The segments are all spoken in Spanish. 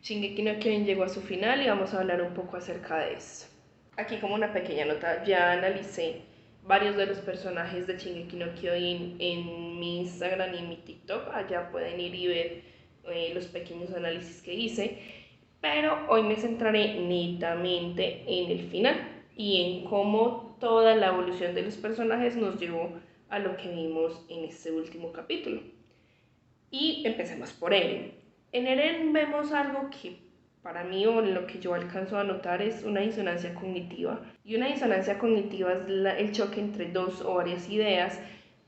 Shingeki no Kyojin llegó a su final y vamos a hablar un poco acerca de eso. Aquí como una pequeña nota, ya analicé varios de los personajes de Shingeki no Kyojin en mi Instagram y en mi TikTok. Allá pueden ir y ver los pequeños análisis que hice, pero hoy me centraré netamente en el final y en cómo toda la evolución de los personajes nos llevó a lo que vimos en este último capítulo. Y empecemos por Eren. En Eren vemos algo que para mí, o lo que yo alcanzo a notar, es una disonancia cognitiva. Y una disonancia cognitiva es el choque entre dos o varias ideas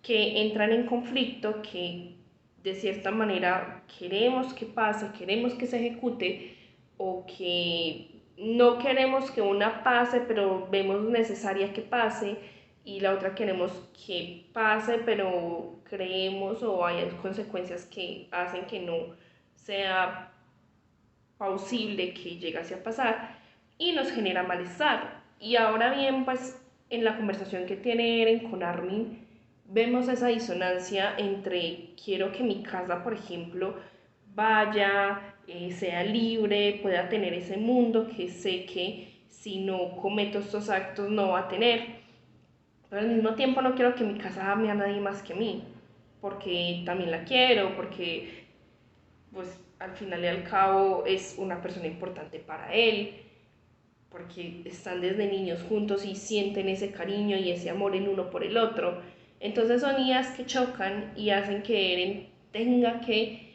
que entran en conflicto, que de cierta manera queremos que pase, queremos que se ejecute, o que no queremos que una pase, pero vemos necesaria que pase, y la otra queremos que pase, pero creemos o hay consecuencias que hacen que no sea plausible que llegase a pasar y nos genera malestar. Y ahora bien, pues en la conversación que tiene Eren con Armin, vemos esa disonancia entre quiero que mi casa, por ejemplo, vaya, sea libre, pueda tener ese mundo que sé que si no cometo estos actos no va a tener, pero al mismo tiempo no quiero que mi casa ame a nadie más que a mí, porque también la quiero, porque pues al final y al cabo es una persona importante para él, porque están desde niños juntos y sienten ese cariño y ese amor el uno por el otro. Entonces son ideas que chocan y hacen que Eren tenga que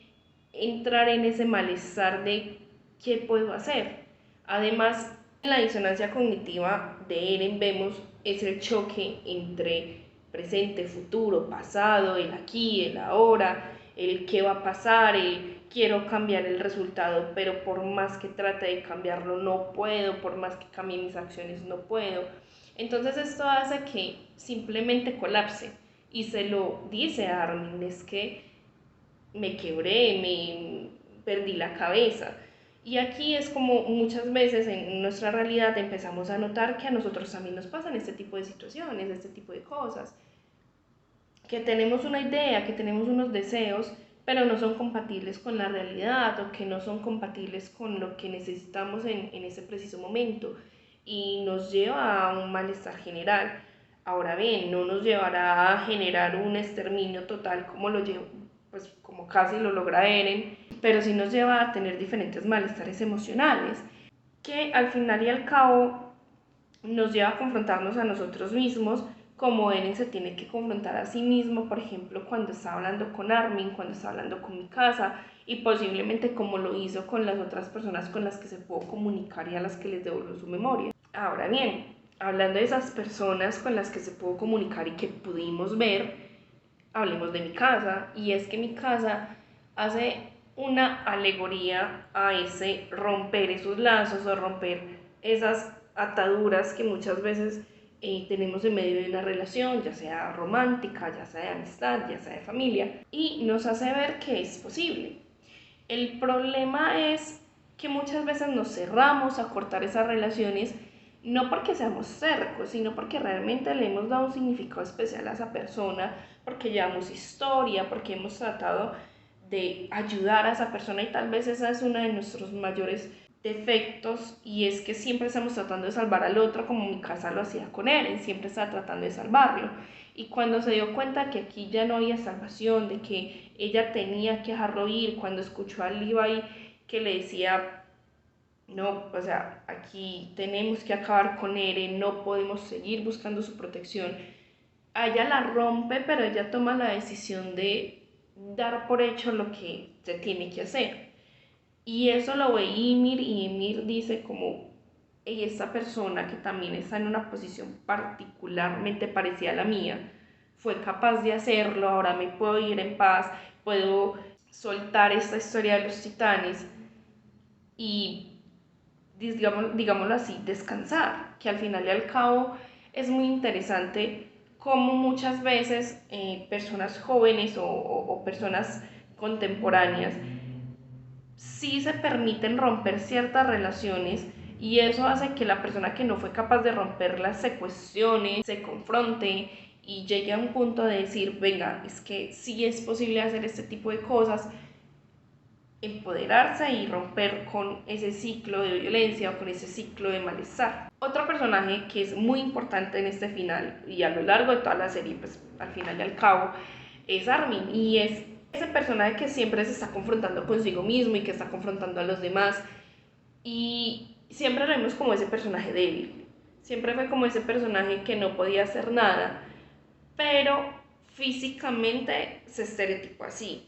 entrar en ese malestar de qué puedo hacer. Además, en la disonancia cognitiva de Eren vemos es el choque entre presente, futuro, pasado, el aquí, el ahora, el qué va a pasar, el quiero cambiar el resultado, pero por más que trate de cambiarlo no puedo, por más que cambie mis acciones no puedo. Entonces esto hace que simplemente colapse y se lo dice a Armin, es que me quebré, me perdí la cabeza. Y aquí es como muchas veces en nuestra realidad empezamos a notar que a nosotros también nos pasan este tipo de situaciones, este tipo de cosas, que tenemos una idea, que tenemos unos deseos, pero no son compatibles con la realidad o que no son compatibles con lo que necesitamos en ese preciso momento y nos lleva a un malestar general. Ahora bien, no nos llevará a generar un exterminio total como lo lleva, pues como casi lo logra Eren, pero sí nos lleva a tener diferentes malestares emocionales que al final y al cabo nos lleva a confrontarnos a nosotros mismos, como Eren se tiene que confrontar a sí mismo, por ejemplo, cuando está hablando con Armin, cuando está hablando con mi casa, y posiblemente como lo hizo con las otras personas con las que se pudo comunicar y a las que les devolvió su memoria. Ahora bien, hablando de esas personas con las que se pudo comunicar y que pudimos ver, hablemos de mi casa, y es que mi casa hace una alegoría a ese romper esos lazos o romper esas ataduras que muchas veces tenemos en medio de una relación, ya sea romántica, ya sea de amistad, ya sea de familia, y nos hace ver que es posible. El problema es que muchas veces nos cerramos a cortar esas relaciones, no porque seamos cercos, sino porque realmente le hemos dado un significado especial a esa persona, porque llevamos historia, porque hemos tratado de ayudar a esa persona, y tal vez esa es una de nuestros mayores defectos, y es que siempre estamos tratando de salvar al otro como mi casa lo hacía con Eren, siempre estaba tratando de salvarlo. Y cuando se dio cuenta que aquí ya no había salvación, de que ella tenía que dejarlo ir, cuando escuchó a Levi que le decía, no, o sea, aquí tenemos que acabar con Eren, no podemos seguir buscando su protección, a ella la rompe, pero ella toma la decisión de dar por hecho lo que se tiene que hacer. Y eso lo ve Ymir, y Ymir dice como, hey, esta persona que también está en una posición particularmente parecida a la mía, fue capaz de hacerlo, ahora me puedo ir en paz, puedo soltar esta historia de los titanes y, digámoslo así, descansar, que al final y al cabo es muy interesante cómo muchas veces personas jóvenes o personas contemporáneas sí se permiten romper ciertas relaciones, y eso hace que la persona que no fue capaz de romperlas se cuestione, se confronte y llegue a un punto de decir, venga, es que sí es posible hacer este tipo de cosas, empoderarse y romper con ese ciclo de violencia o con ese ciclo de malestar. Otro personaje que es muy importante en este final y a lo largo de toda la serie, pues al final y al cabo, es Armin, y es ese personaje que siempre se está confrontando consigo mismo y que está confrontando a los demás, y siempre lo vemos como ese personaje débil, siempre fue como ese personaje que no podía hacer nada, pero físicamente se estereotipó así.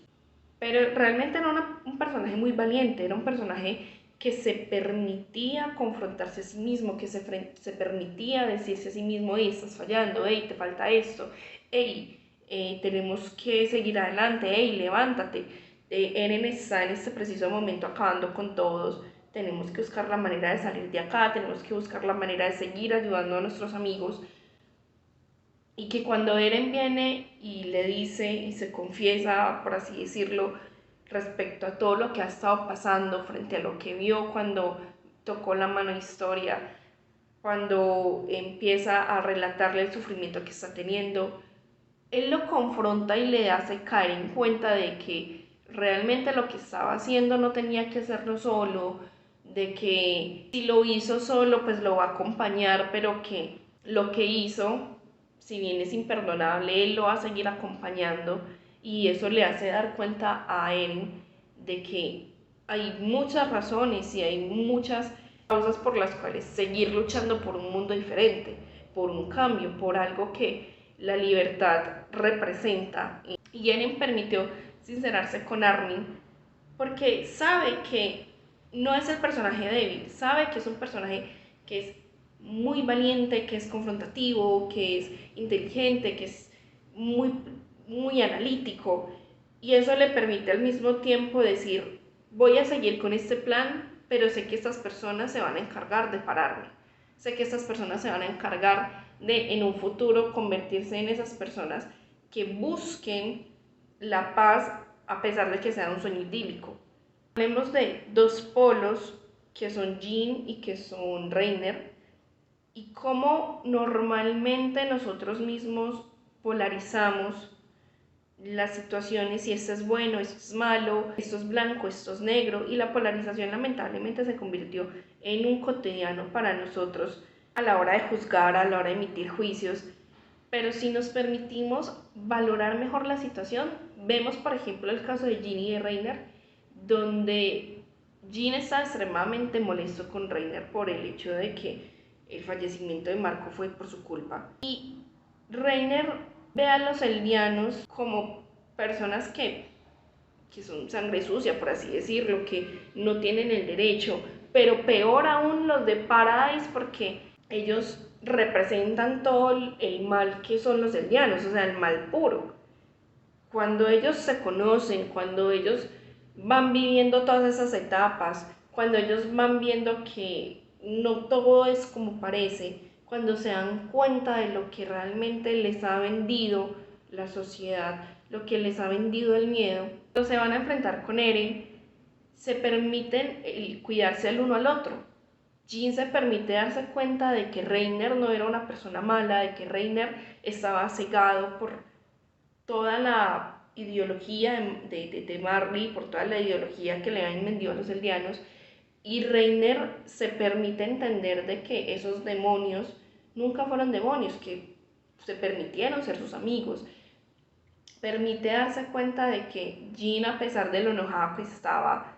Pero realmente era un personaje muy valiente, era un personaje que se permitía confrontarse a sí mismo, que se permitía decirse a sí mismo: hey, estás fallando, hey, te falta esto, hey, tenemos que seguir adelante, hey, levántate, Eren está en este preciso momento acabando con todos, tenemos que buscar la manera de salir de acá, tenemos que buscar la manera de seguir ayudando a nuestros amigos. Y que cuando Eren viene y le dice y se confiesa, por así decirlo, respecto a todo lo que ha estado pasando, frente a lo que vio cuando tocó la mano Historia, cuando empieza a relatarle el sufrimiento que está teniendo, él lo confronta y le hace caer en cuenta de que realmente lo que estaba haciendo no tenía que hacerlo solo, de que si lo hizo solo pues lo va a acompañar, pero que lo que hizo, si bien es imperdonable, él lo va a seguir acompañando, y eso le hace dar cuenta a él de que hay muchas razones y hay muchas causas por las cuales seguir luchando por un mundo diferente, por un cambio, por algo que la libertad representa. Y Eren permitió sincerarse con Armin porque sabe que no es el personaje débil, sabe que es un personaje que es muy valiente, que es confrontativo, que es inteligente, que es muy, muy analítico, y eso le permite al mismo tiempo decir: voy a seguir con este plan, pero sé que estas personas se van a encargar de pararme, sé que estas personas se van a encargar de en un futuro convertirse en esas personas que busquen la paz a pesar de que sea un sueño idílico. Hablemos de dos polos que son Jean y que son Reiner, y cómo normalmente nosotros mismos polarizamos las situaciones: si esto es bueno, esto es malo, esto es blanco, esto es negro, y la polarización lamentablemente se convirtió en un cotidiano para nosotros a la hora de juzgar, a la hora de emitir juicios. Pero si nos permitimos valorar mejor la situación, vemos por ejemplo el caso de Jean y de Reiner, donde Jean está extremadamente molesto con Reiner por el hecho de que el fallecimiento de Marco fue por su culpa, y Reiner ve a los eldianos como personas que son sangre sucia, por así decirlo, que no tienen el derecho, pero peor aún los de Paradise, porque ellos representan todo el mal que son los eldianos, o sea, el mal puro. Cuando ellos se conocen, cuando ellos van viviendo todas esas etapas, cuando ellos van viendo que no todo es como parece, cuando se dan cuenta de lo que realmente les ha vendido la sociedad, lo que les ha vendido el miedo, cuando se van a enfrentar con Eren, se permiten el cuidarse el uno al otro. Jean se permite darse cuenta de que Reiner no era una persona mala, de que Reiner estaba cegado por toda la ideología de Marley, por toda la ideología que le habían vendido a los eldianos, y Reiner se permite entender de que esos demonios nunca fueron demonios, que se permitieron ser sus amigos. Permite darse cuenta de que Jean, a pesar de lo enojado que estaba,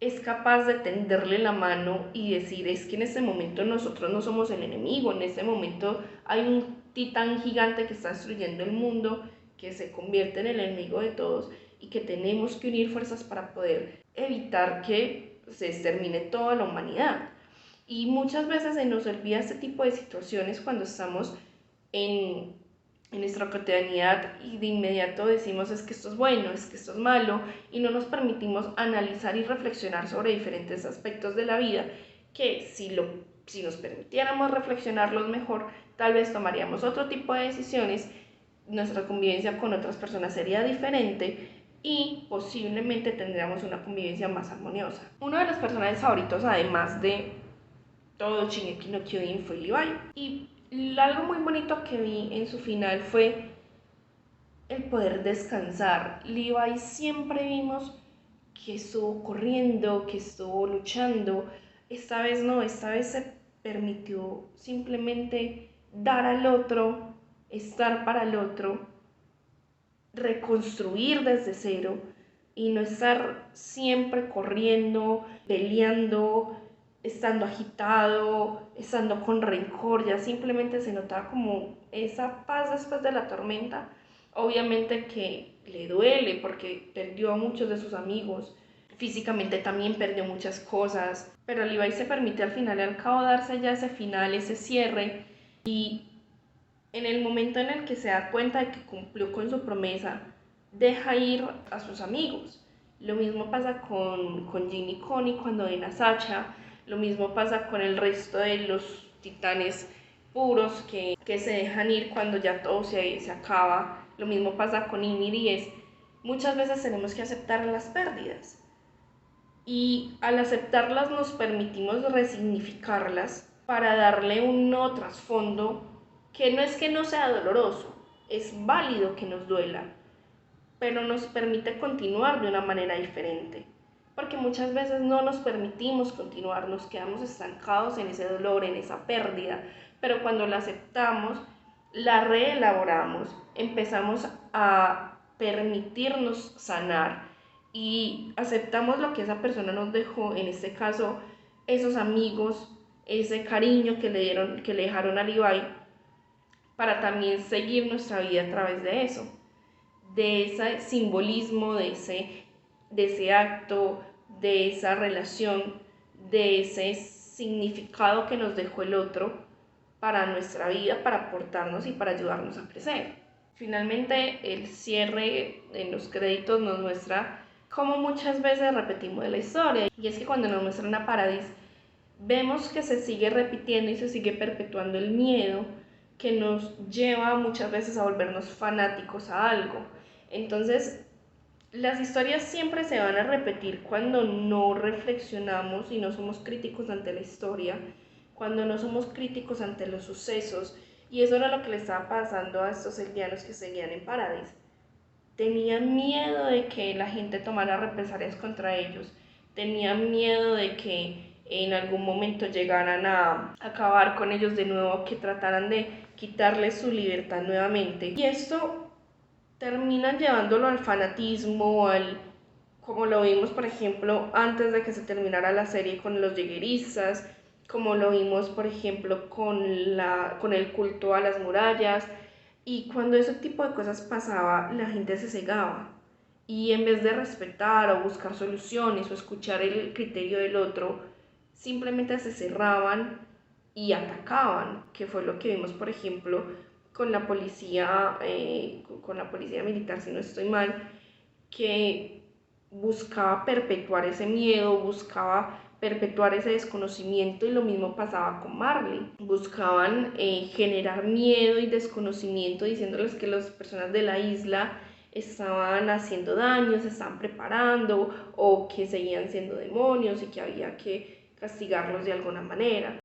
es capaz de tenderle la mano y decir: es que en este momento nosotros no somos el enemigo, en este momento hay un titán gigante que está destruyendo el mundo, que se convierte en el enemigo de todos, y que tenemos que unir fuerzas para poder evitar que se extermine toda la humanidad. Y muchas veces se nos olvida este tipo de situaciones cuando estamos en nuestra cotidianidad, y de inmediato decimos: es que esto es bueno, es que esto es malo, y no nos permitimos analizar y reflexionar sobre diferentes aspectos de la vida que si nos permitiéramos reflexionarlos mejor, tal vez tomaríamos otro tipo de decisiones, nuestra convivencia con otras personas sería diferente y posiblemente tendríamos una convivencia más armoniosa. Uno de los personajes favoritos, además de todo Shingeki no Kyojin, fue Levi, y algo muy bonito que vi en su final fue el poder descansar. Levi siempre vimos que estuvo corriendo, que estuvo luchando. Esta vez no, esta vez se permitió simplemente dar al otro, estar para el otro, reconstruir desde cero y no estar siempre corriendo, peleando, estando agitado, estando con rencor. Ya simplemente se notaba como esa paz después de la tormenta. Obviamente que le duele porque perdió a muchos de sus amigos, físicamente también perdió muchas cosas, pero Levi se permite al final y al cabo darse ya ese final, ese cierre, y en el momento en el que se da cuenta de que cumplió con su promesa, deja ir a sus amigos. Lo mismo pasa con Jin y Connie cuando ven a Sacha, lo mismo pasa con el resto de los titanes puros que se dejan ir cuando ya todo se acaba. Lo mismo pasa con Ymir, y es, muchas veces tenemos que aceptar las pérdidas. Y al aceptarlas nos permitimos resignificarlas para darle un nuevo trasfondo que no sea doloroso, es válido que nos duela, pero nos permite continuar de una manera diferente. Porque muchas veces no nos permitimos continuar, nos quedamos estancados en ese dolor, en esa pérdida, pero cuando la aceptamos, la reelaboramos, empezamos a permitirnos sanar y aceptamos lo que esa persona nos dejó, en este caso, esos amigos, ese cariño que le dejaron a Levi, para también seguir nuestra vida a través de eso, de ese simbolismo, de ese acto, de esa relación, de ese significado que nos dejó el otro para nuestra vida, para aportarnos y para ayudarnos a crecer. Finalmente, el cierre en los créditos nos muestra cómo muchas veces repetimos la historia, y es que cuando nos muestran a Paradis, vemos que se sigue repitiendo y se sigue perpetuando el miedo que nos lleva muchas veces a volvernos fanáticos a algo. Entonces, las historias siempre se van a repetir cuando no reflexionamos y no somos críticos ante la historia, cuando no somos críticos ante los sucesos, y eso era lo que le estaba pasando a estos eldianos que seguían en Paradis. Tenían miedo de que la gente tomara represalias contra ellos, tenían miedo de que en algún momento llegaran a acabar con ellos de nuevo, que trataran de quitarles su libertad nuevamente. Y esto termina llevándolo al fanatismo, como lo vimos por ejemplo antes de que se terminara la serie con los yegueristas, como lo vimos por ejemplo con el culto a las murallas. Y cuando ese tipo de cosas pasaba, la gente se cegaba y en vez de respetar o buscar soluciones o escuchar el criterio del otro, simplemente se cerraban y atacaban, que fue lo que vimos por ejemplo con la policía militar, si no estoy mal, que buscaba perpetuar ese miedo, buscaba perpetuar ese desconocimiento, y lo mismo pasaba con Marley. Buscaban generar miedo y desconocimiento diciéndoles que las personas de la isla estaban haciendo daño, se estaban preparando o que seguían siendo demonios y que había que castigarlos de alguna manera.